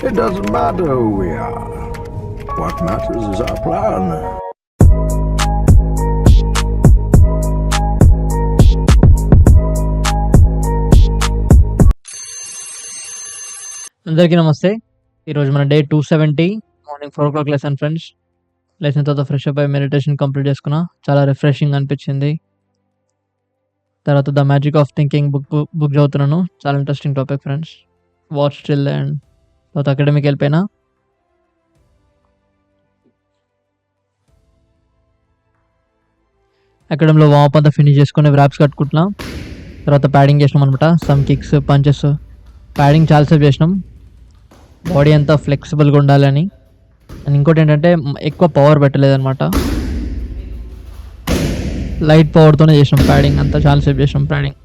It doesn't matter who we are. What matters is our plan. అందరికీ నమస్తే. ఈరోజు మన day 270 morning 4:00 lesson friends. Lesson తర్వాత fresh up అయ్యి మెడిటేషన్ కంప్లీట్ చేసుకున్నా. చాలా రిఫ్రెషింగ్ అనిపించింది. తర్వాత 'the magic of thinking' book చదువుతున్నాను. చాలా interesting topic friends. Watch till and తర్వాత అకాడమీకి వెళ్ళిపోయినా. అకాడమీలో వార్మప్ అంతా ఫినిష్ చేసుకొని ర్యాప్స్ కట్టుకుంటున్నా. తర్వాత ప్యాడింగ్ చేసినాం అనమాట. Some kicks, punches. ప్యాడింగ్ చాలాసేపు చేసినాం. బాడీ అంతా ఫ్లెక్సిబుల్గా ఉండాలని. అండ్ ఇంకోటి ఏంటంటే ఎక్కువ పవర్ పెట్టలేదన్నమాట. లైట్ పవర్తోనే చేసినాం ప్యాడింగ్ అంతా. చాలాసేపు చేసినాం padding.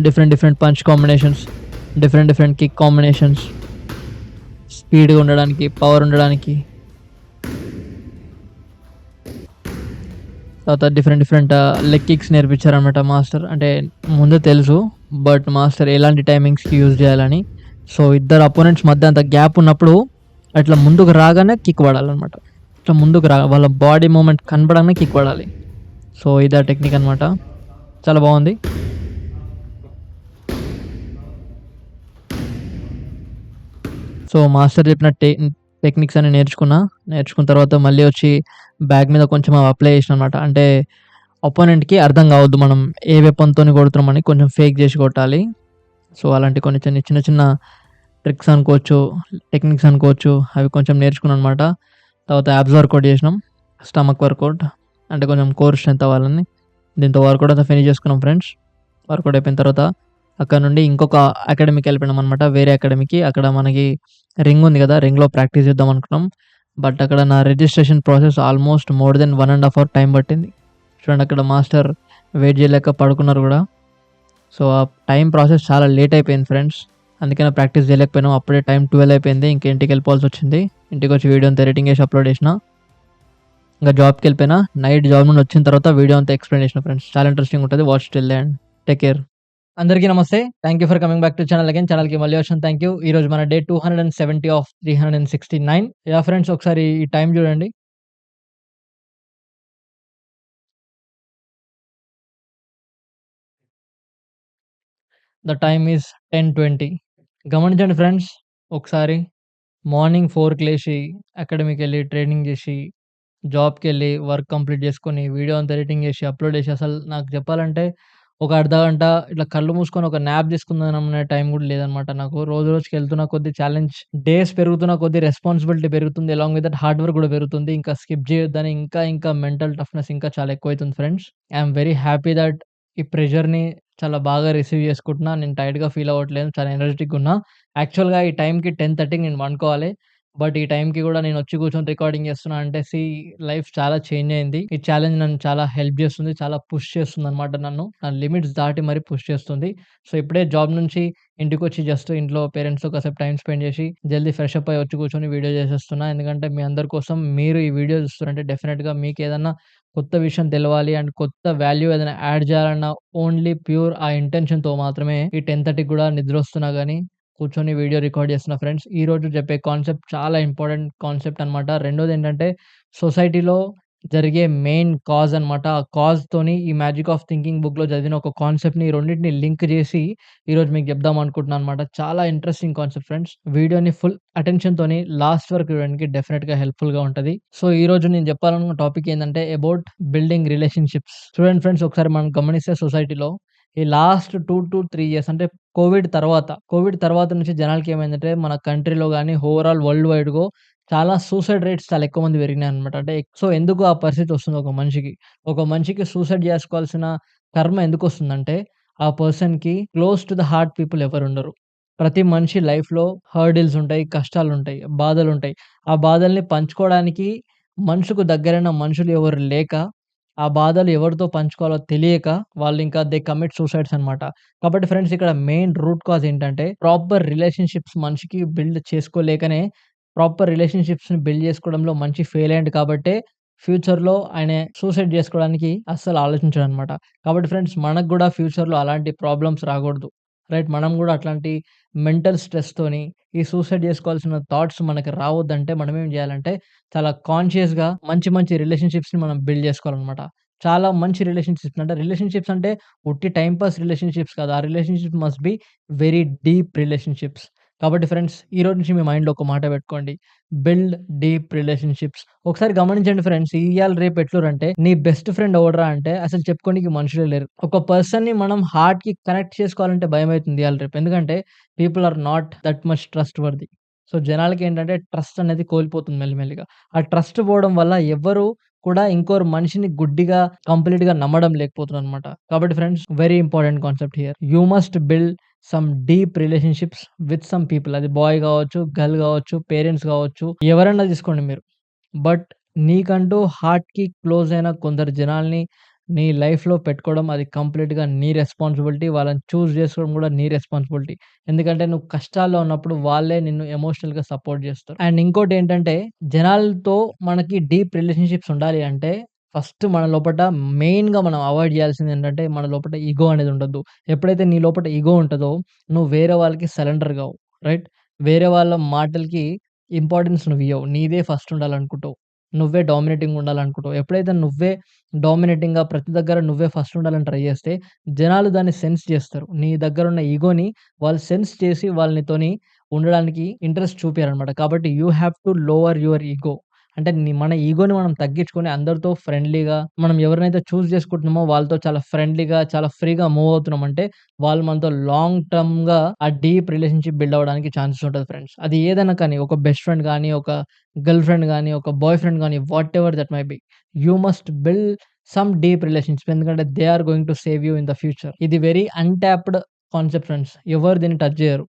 Different punch combinations, different kick combinations, స్పీడ్గా ఉండడానికి, పవర్ ఉండడానికి. తర్వాత డిఫరెంట్ లెగ్ కిక్స్ నేర్పించారనమాట మాస్టర్. అంటే ముందే తెలుసు, బట్ మాస్టర్ ఎలాంటి టైమింగ్స్కి యూజ్ చేయాలని. సో ఇద్దరు అపోనెంట్స్ మధ్య అంత గ్యాప్ ఉన్నప్పుడు అట్లా ముందుకు రాగానే కిక్ పడాలన్నమాట. ఇట్లా ముందుకు వాళ్ళ బాడీ మూమెంట్ కనపడగానే కిక్ పడాలి. సో ఇదే టెక్నిక్ అనమాట. చాలా బాగుంది. సో మాస్టర్ చెప్పిన టెక్నిక్స్ అని నేర్చుకున్న తర్వాత మళ్ళీ వచ్చి బ్యాగ్ మీద కొంచెం అప్లై చేసిన అనమాట. అంటే అపోనెంట్కి అర్థం కావద్దు మనం ఏ వెపన్తో కొడుతున్నామని, కొంచెం ఫేక్ చేసి కొట్టాలి. సో అలాంటి కొన్ని చిన్న ట్రిక్స్ అనుకోవచ్చు, టెక్నిక్స్ అనుకోవచ్చు, అవి కొంచెం నేర్చుకున్నాను అనమాట. తర్వాత యాబ్స్ వర్కౌట్ చేసినాం, స్టమక్ వర్కౌట్, అంటే కొంచెం కోర్ స్ట్రెంత్ అవ్వాలని. దీంతో వర్కౌట్ అంతా ఫినిష్ చేసుకున్నాం ఫ్రెండ్స్. వర్కౌట్ అయిపోయిన తర్వాత అక్కడ నుండి ఇంకొక అకాడమీకి వెళ్ళిపోయినాం అనమాట, వేరే అకాడమీకి. అక్కడ మనకి రింగ్ ఉంది కదా, రింగ్లో ప్రాక్టీస్ చేద్దాం అనుకున్నాం. బట్ అక్కడ నా registration process almost more than 1.5 hours time పట్టింది. చూడండి, అక్కడ మాస్టర్ వెయిట్ చేయలేక పడుకున్నారు కూడా. సో ఆ టైం ప్రాసెస్ చాలా లేట్ అయిపోయింది ఫ్రెండ్స్. అందుకనే ప్రాక్టీస్ చేయలేకపోయినాం. అప్పుడే టైం 12 అయిపోయింది. ఇంకా ఇంటికి వెళ్ళిపోవాల్సి వచ్చింది. ఇంటికి వచ్చి వీడియో అంతా ఎడిటింగ్ చేసి అప్లోడ్ చేసిన. ఇంకా జాబ్కి వెళ్ళిపోయినా. నైట్ జాబ్ నుండి వచ్చిన తర్వాత వీడియో అంతా ఎక్స్ప్లెయిన్ చేసిన ఫ్రెండ్స్. చాలా ఇంట్రెస్టింగ్ ఉంటుంది. Watch till and take care. అందరికీ నమస్తే. Thank you for coming back to channel again. ఛానల్కి మళ్ళీ వచ్చిన థ్యాంక్ యూ. ఈరోజు మన డే 270 ఆఫ్ 369. యా ఫ్రెండ్స్, ఒకసారి ఈ టైం చూడండి. The time is 10:20. గమనించండి ఫ్రెండ్స్ ఒకసారి. మార్నింగ్ 4కి లేచి అకాడమీకి వెళ్ళి ట్రైనింగ్ చేసి, జాబ్‌కెళ్ళి వర్క్ కంప్లీట్ చేసుకొని, వీడియో అంతా ఎడిటింగ్ చేసి, అప్లోడ్ చేసి, అసలు నాకు చెప్పాలంటే ఒక అర్ధగంట ఇట్లా కళ్ళు మూసుకొని ఒక న్యాప్ తీసుకుందామనే టైం కూడా లేదనమాట నాకు. రోజు రోజుకి వెళ్తున్న కొద్దీ ఛాలెంజ్, డేస్ పెరుగుతున్న కొద్దీ రెస్పాన్సిబిలిటీ పెరుగుతుంది. Along with that hard work కూడా పెరుగుతుంది. ఇంకా స్కిప్ చేయొద్దని ఇంకా మెంటల్ టఫ్‌నెస్ ఇంకా చాలా ఎక్కువైతుంది friends. I'm very happy that ఈ ప్రెషర్‌ని చాలా బాగా రిసీవ్ చేసుకుంటున్నా. నేను టైర్డ్‌గా ఫీల్ అవ్వట్లేదు. చాలా ఎనర్జిటిక్‌గా ఉన్నా. యాక్చువల్‌గా ఈ టైంకి 10:30కి నేను పండుకోవాలి. బట్ ఈ టైంకి కూడా నేను వచ్చి కూర్చొని రికార్డింగ్ చేస్తున్నా అంటే లైఫ్ చాలా చేంజ్ అయింది. ఈ ఛాలెంజ్ నన్ను చాలా హెల్ప్ చేస్తుంది. చాలా పుష్ చేస్తుందనమాట నన్ను. నా లిమిట్స్ దాటి మరి పుష్ చేస్తుంది. సో ఇప్పుడే జాబ్ నుంచి ఇంటికొచ్చి జస్ట్ ఇంట్లో పేరెంట్స్‌తో కాసేపు టైమ్ స్పెండ్ చేసి జల్దీ ఫ్రెష్ అప్ అయ్యి వచ్చి కూర్చొని వీడియో చేసేస్తున్నా. ఎందుకంటే మీ అందరి కోసం మీరు ఈ వీడియో చూస్తున్నారంటే డెఫినిట్‌గా మీకేదన్నా కొత్త విషయం తెలవాలి అండ్ కొత్త వాల్యూ ఏదైనా యాడ్ చేయాలన్న ఓన్లీ ప్యూర్ ఆ ఇంటెన్షన్‌తో మాత్రమే ఈ 10:30కి కూడా నిద్రొస్తున్నా గానీ కూర్చొని వీడియో రికార్డ్ చేస్తున్నా ఫ్రెండ్స్. ఈరోజు చెప్పే కాన్సెప్ట్ చాలా ఇంపార్టెంట్ కాన్సెప్ట్ అనమాట. రెండోదేంటంటే సొసైటీలో జరిగే మెయిన్ కాజ్ అనమాట. ఆ కాజ్‌తోని ఈ 'మ్యాజిక్ ఆఫ్ థింకింగ్' బుక్‌లో చదివిన ఒక కాన్సెప్ట్‌ని ఈ రెండిటిని లింక్ చేసి ఈరోజు మీకు చెప్దాం అనుకుంటున్నాను అనమాట. చాలా ఇంట్రెస్టింగ్ కాన్సెప్ట్ ఫ్రెండ్స్. వీడియోని ఫుల్ అటెన్షన్‌తోని లాస్ట్ వరకు చూడడానికి డెఫినిట్‌గా హెల్ప్‌ఫుల్‌గా ఉంటది. సో ఈరోజు నేను చెప్పాలనుకున్న టాపిక్ ఏందంటే అబౌట్ బిల్డింగ్ రిలేషన్‌షిప్స్. చూడండి ఫ్రెండ్స్, ఒకసారి మనం గమనిస్తే సొసైటీలో ఈ లాస్ట్ 2-3 ఇయర్స్ అంటే కోవిడ్ తర్వాత నుంచి జనాలకి ఏమైందంటే మన కంట్రీలో గాని, ఓవరాల్ వరల్డ్ వైడ్‌గో చాలా సూసైడ్ రేట్స్ చాలా ఎక్కువ మంది పెరిగినాయన్నమాట. అంటే సో ఎందుకు ఆ పరిస్థితి వస్తుంది ఒక మనిషికి? ఒక మనిషికి సూసైడ్ చేసుకోవాల్సిన కర్మ ఎందుకొస్తుందంటే, ఆ పర్సన్‌కి close to the heart people ఎవరుండరు. ప్రతి మనిషి లైఫ్‌లో హర్డిల్స్ ఉంటాయి, కష్టాలుంటాయి, బాధలుంటాయి. ఆ బాధల్ని పంచుకోవడానికి మనసుకు దగ్గరైన మనుషులు ఎవరు లేక, ఆ బాధలు ఎవరితో పంచుకోవాలో తెలియక వాళ్ళింకా దే కమిట్ సూసైడ్స్ అనమాట. కాబట్టి ఫ్రెండ్స్, ఇక్కడ మెయిన్ రూట్ కాజ్ ఏంటంటే ప్రాపర్ రిలేషన్‌షిప్స్ మనిషికి బిల్డ్ చేసుకోలేకనే, ప్రాపర్ రిలేషన్‌షిప్స్‌ని బిల్డ్ చేసుకోవడంలో మనిషి ఫెయిల్ అయ్యిండు కాబట్టే ఫ్యూచర్‌లో ఆయన సూసైడ్ చేసుకోవడానికి అస్సలు ఆలోచించడనమాట. కాబట్టి ఫ్రెండ్స్, మనకు గూడా ఫ్యూచర్‌లో అలాంటి ప్రాబ్లమ్స్ రాకూడదు. రైట్. మనం గూడా అట్లాంటి మెంటల్ స్ట్రెస్‌తోని ఈ సూసైడ్ జేసుకోవాల్సిన థాట్స్ మనకి రావద్దంటే మనమేం జేయాలంటే చాలా కాన్షియస్‌గా మంచి మంచి రిలేషన్‌షిప్స్‌ని మనం బిల్డ్ జేసుకోవాలనమాట. చాలా మంచి రిలేషన్‌షిప్స్ అంటే ఉట్టి టైమ్ పాస్ రిలేషన్‌షిప్స్ కాదు. ఆ relationships must be very deep relationships. కాబట్టి ఫ్రెండ్స్ ఈరోజు నుంచి మీ మైండ్‌లో ఒక మాట పెట్టుకోండి. Build deep relationships. ఒకసారి గమనించండి ఫ్రెండ్స్. ఇయ్యాల రేపు ఎట్లురంటే నీ బెస్ట్ ఫ్రెండ్ ఎవడురా అంటే అసలు చెప్పుకోనికి మనుషులే లేరు. ఒక పర్సన్‌ని మనం హార్ట్‌కి కనెక్ట్ చేసుకోవాలంటే భయమైతుంది ఇయాల రేపు. ఎందుకంటే people are not that much trustworthy. So, జనాలకేంటంటే ట్రస్ట్ అనేది కోల్పోతుంది మెల్లిమెల్లిగా. ఆ ట్రస్ట్ పోవడం వల్ల ఎవ్వరు కూడా ఇంకోరు మనిషిని గుడ్డిగా, కంప్లీట్‌గా నమ్మడం లేకపోతున్నారనమాట. కాబట్టి friends very important concept here. You must build some deep relationships with some people. అది బాయ్ గావచ్చు, గర్ల్ గావచ్చు, పేరెంట్స్ గావచ్చు, ఎవరైనా తీసుకోండి మీరు. బట్ నీకంటూ హార్ట్‌కి క్లోజ్ అయిన కొందరు జనాల్ని నీ లైఫ్‌లో పెట్టుకోవడం అది కంప్లీట్‌గా నీ రెస్పాన్సిబిలిటీ. వాళ్ళని చూజ్ చేసుకోవడం కూడా నీ రెస్పాన్సిబిలిటీ. ఎందుకంటే నువ్వు కష్టాల్లో ఉన్నప్పుడు వాళ్ళే నిన్ను ఎమోషనల్‌గా సపోర్ట్ చేస్తారు. అండ్ ఇంకోటేంటంటే జనాలతో మనకి డీప్ రిలేషన్‌షిప్స్ ఉండాలి అంటే ఫస్ట్ మన లోపట మెయిన్‌గా మనం అవాయిడ్ చేయాల్సిందేంటంటే మన లోపట ఇగో అనేది ఉండొద్దు. ఎప్పుడైతే నీ లోపట ఇగో ఉంటదో నువ్వు వేరే వాళ్ళకి సరెండర్ గావు. రైట్? వేరే వాళ్ళ మాటలకి ఇంపార్టెన్స్ నువ్వియ్యవు. నీదే ఫస్ట్ ఉండాలనుకుంటావు. నువ్వే డామినేటింగ్‌గా ఉండాలనుకుంటావు. ఎప్పుడైతే నువ్వే డామినేటింగ్‌గా ప్రతి దగ్గర నువ్వే ఫస్ట్ ఉండాలని ట్రై చేస్తే, జనాలు దాన్ని సెన్స్ చేస్తారు. నీ దగ్గరున్న ఇగోని వాళ్ళు సెన్స్ చేసి వాళ్ళు నీతోని ఉండడానికి ఇంట్రెస్ట్ చూపియరనమాట. కాబట్టి you have to lower your ego. అంటే మన ఇగోని మనం తగ్గించుకొని అందరితో ఫ్రెండ్లీగా మనం ఎవరినైతే చూజ్ చేసుకుంటున్నామో వాళ్ళతో చాలా ఫ్రెండ్లీగా, చాలా ఫ్రీగా మూవ్ అవుతున్నామంటే వాళ్ళు మనతో లాంగ్ టర్మ్‌గా ఆ డీప్ రిలేషన్‌షిప్ బిల్డ్ అవ్వడానికి ఛాన్సెస్ ఉంటది ఫ్రెండ్స్. అది ఏదైనా కానీ ఒక బెస్ట్ ఫ్రెండ్ గాని, ఒక గర్ల్ ఫ్రెండ్ గాని, ఒక బాయ్ ఫ్రెండ్ గాని whatever that may be. You must build some deep relationship. ఎందుకంటే they are going to save you in the future. ఇది వెరీ అన్‌టాప్డ్ కాన్సెప్ట్ ఫ్రెండ్స్. ఎవరు దీన్ని టచ్ చేయరు.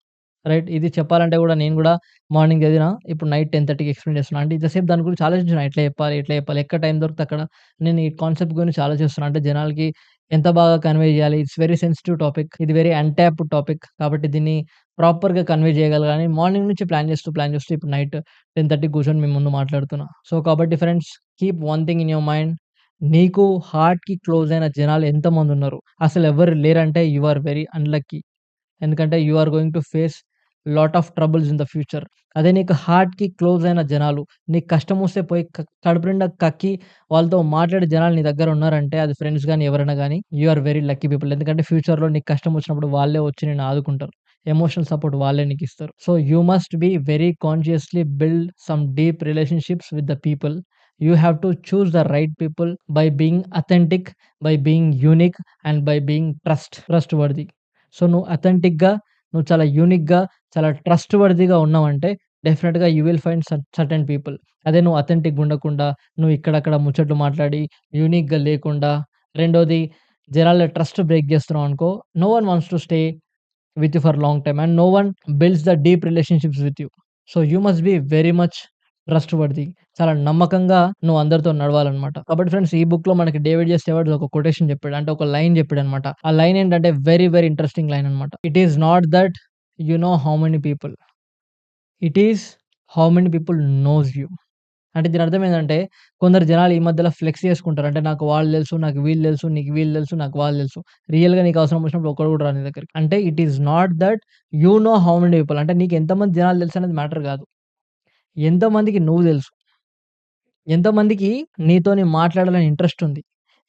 రైట్. ఇది చెప్పాలంటే గూడా నేను గూడా మార్నింగ్ చదివిన. ఇప్పుడు నైట్ 10:30కి ఎక్స్‌ప్లెయిన్ చేస్తున్నా. అంటే ఇంతసేపు దాని గురించి ఆలోచించిన. ఎట్లా చెప్పాలి? ఎట్లా చెప్పాలి? ఎక్కడ టైం దొరికితే అక్కడ నేను ఈ కాన్సెప్ట్ గురించి ఆలోచిస్తున్నా. అంటే జనాలకి ఎంత బాగా కన్వే చేయాలి? It's very sensitive topic. ఇది వెరీ అన్‌టాప్డ్ టాపిక్. కాబట్టి దీన్ని ప్రాపర్‌గా కన్వే చేయగలగాలని మార్నింగ్ నుంచి ప్లాన్ చేస్తూ ఇప్పుడు నైట్ 10:30కి కూర్చొని మీ ముందు మాట్లాడుతున్నా. సో, కాబట్టి friends keep one thing in your mind. నీకు హార్ట్‌కి క్లోజ్ అయిన జనాలు ఎంతమందున్నారు? అసలెవ్వరు లేరంటే యూ ఆర్ వెరీ అన్‌లక్కీ. ఎందుకంటే you are going to face lot of troubles in the future. అదే నీకు హార్ట్‌కి క్లోజ్ అయిన జనాలు, నీకు కష్టమొస్తే పోయి కడుపు నిండా కక్కి వాళ్ళతో మాట్లాడే జనాలు నీ దగ్గర ఉన్నారంటే అది ఫ్రెండ్స్ గాని, ఎవరైనా గాని you are very lucky people. ఎందుకంటే ఫ్యూచర్‌లో నీకు కష్టం వచ్చినప్పుడు వాళ్ళే వచ్చి నిన్ను ఆదుకుంటారు. ఎమోషనల్ సపోర్ట్ వాళ్ళే నీకిస్తారు. So, you must be very కాన్షియస్‌లీ build some deep relationships with the people. You have to choose the right people by being authentic, by being unique and by being trustworthy. So, నువ్వు అథెంటిక్‌గా, నువ్వు చాలా యూనిక్‌గా, చాలా trust వర్తీగా ఉన్నావంటే డెఫినిట్‌గా you will find certain people. అదే నువ్వు అథెంటిక్‌గా ఉండకుండా, నువ్వు ఇక్కడక్కడ ముచ్చట్లు మాట్లాడి, యూనిక్‌గా లేకుండా, రెండోది జనాల ట్రస్ట్ బ్రేక్ చేస్తున్నావనుకో, no one wants to stay with you for long time and no one builds the deep relationships with you. So, you must be very much trustworthy. చాలా నమ్మకంగా నువ్వు అందరితో నడవాలనమాట. కాబట్టి ఫ్రెండ్స్ ఈ బుక్‌లో మనకి డేవిడ్ జే స్టేవర్ట్స్ ఒక కొటేషన్ చెప్పాడు. అంటే ఒక లైన్ చెప్పాడనమాట. ఆ లైన్ ఏంటంటే వెరీ, వెరీ ఇంట్రెస్టింగ్ లైన్ అనమాట. It is not that you know how many people. It is how many people knows you. అంటే దీని అర్థం ఏందంటే కొందరు జనాలు ఈ మధ్యలో ఫ్లెక్స్ చేసుకుంటారు. అంటే నాకు వాళ్ళు తెలుసు, నాకు వీళ్ళు తెలుసు, నీకు వీళ్ళు తెలుసు, నాకు వాళ్ళు తెలుసు. రియల్‌గా నీకు అవసరం వచ్చినప్పుడు ఒక్కడు కూడా రాడు నీ దగ్గరికి. అంటే it is not that you know how many people. అంటే నీకు ఎంతమంది జనాలు తెలుసనేది మ్యాటర్ కాదు. ఎంతమందికి నువ్వు తెలుసు. ఎంతమందికి నీతోని మాట్లాడాలని ఇంట్రెస్ట్ ఉంది.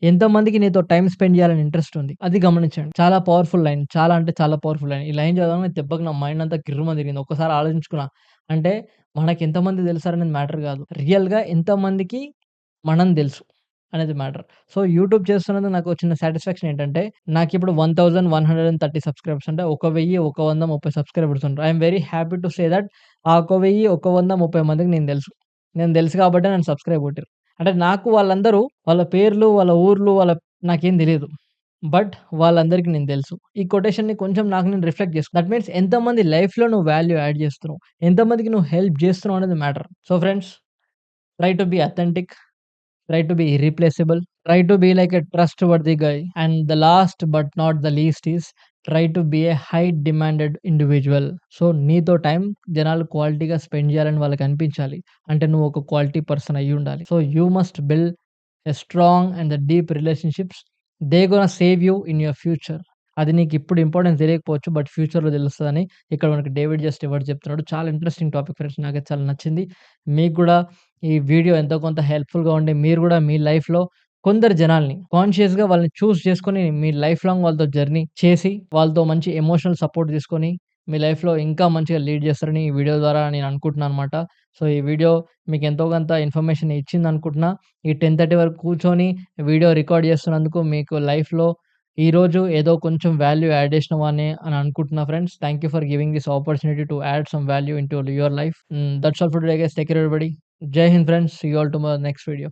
ఎంతమందికి నీతో టైమ్ స్పెండ్ చేయాలని ఇంట్రెస్ట్ ఉంది. అది గమనించండి. చాలా పవర్‌ఫుల్ లైన్. చాలా అంటే చాలా పవర్‌ఫుల్ లైన్. ఈ లైన్ చదవంగానే దెబ్బకి నా మైండ్ అంతా గిర్రుమని తిరిగింది. ఒక్కసారి ఆలోచించుకున్నా. అంటే మనకెంతమంది తెలుసారనేది మ్యాటర్ కాదు. రియల్‌గా ఎంతమందికి మనం తెలుసు అనేది మ్యాటర్. సో, యూట్యూబ్ చేస్తున్నందుకు నాకు వచ్చిన సాటిస్ఫాక్షన్ ఏంటంటే, నాకిప్పుడు 1130 సబ్‌స్క్రైబర్స్ అంటే 1130 సబ్‌స్క్రైబర్స్ ఉన్నారు. I am very happy to say that ఆ 1130 మందికి నేను తెలుసు. నేను తెలుసు కాబట్టే నన్ను సబ్‌స్క్రైబ్ కొట్టిర్రు. అంటే నాకు వాళ్ళందరూ వాళ్ళ పేర్లు, వాళ్ళ ఊర్లు, నాకేం తెలీదు. బట్ వాళ్ళందరికి నేను తెలుసు. ఈ కొటేషన్‌ని కొంచెం నాకు నేను రిఫ్లెక్ట్ చేసుకున్నా. దట్ మీన్స్ ఎంతమంది లైఫ్‌లో నువ్వు వాల్యూ యాడ్ చేస్తున్నావు? ఎంతమందికి నువ్వు హెల్ప్ చేస్తున్నావు అనేది matter. So, friends try to be authentic. Try to be irreplaceable. Try to be like a trustworthy guy. And the last but not the least is try to be a high demanded individual. So, నీతో time జనాలు క్వాలిటీగా spend చేయాలని వాళ్ళకి అనిపించాలి. అంటే నువ్వు ఒక quality person అయ్యి ఉండాలి. So, you must build a strong and the deep relationships. They gonna save you in your future. అది నీకిప్పుడు ఇంపార్టెన్స్ తెలియకపోవచ్చు. బట్ ఫ్యూచర్‌లో తెలుస్తదని ఇక్కడ మనకి డేవిడ్ జస్ట్ రివర్డ్ చెప్తున్నాడు. చాలా ఇంట్రెస్టింగ్ టాపిక్ ఫ్రెండ్స్. నాకైతే చాలా నచ్చింది. మీకు గూడా ఈ వీడియో ఎంతో కొంత హెల్ప్‌ఫుల్‌గా ఉండి మీరు గూడా మీ లైఫ్‌లో కొందరు జనాల్ని కాన్షియస్‌గా వాళ్ళని చూజ్ చేసుకొని మీ లైఫ్ లాంగ్ వాళ్ళతో జర్నీ చేసి, వాళ్ళతో మంచి ఎమోషనల్ సపోర్ట్ తీసుకొని, మీ లైఫ్‌లో ఇంకా మంచిగా లీడ్ చేస్తారని ఈ వీడియో ద్వారా నేను అనుకుంటున్నాననమాట. సో, ఈ వీడియో మీకు ఎంతో కొంత ఇన్ఫర్మేషన్ ఇచ్చిందనుకుంటున్నా. ఈ 10:30 వరకు కూర్చొని వీడియో రికార్డ్ చేస్తున్నందుకు మీకు లైఫ్‌లో ఈరోజు ఏదో కొంచెం వాల్యూ యాడ్ చేసినవాన్ని అని అనుకుంటున్నా friends. Thank you for giving this opportunity to add some value into your life. That's all for today guys. Take care everybody. Jai Hind friends. See you all tomorrow next video.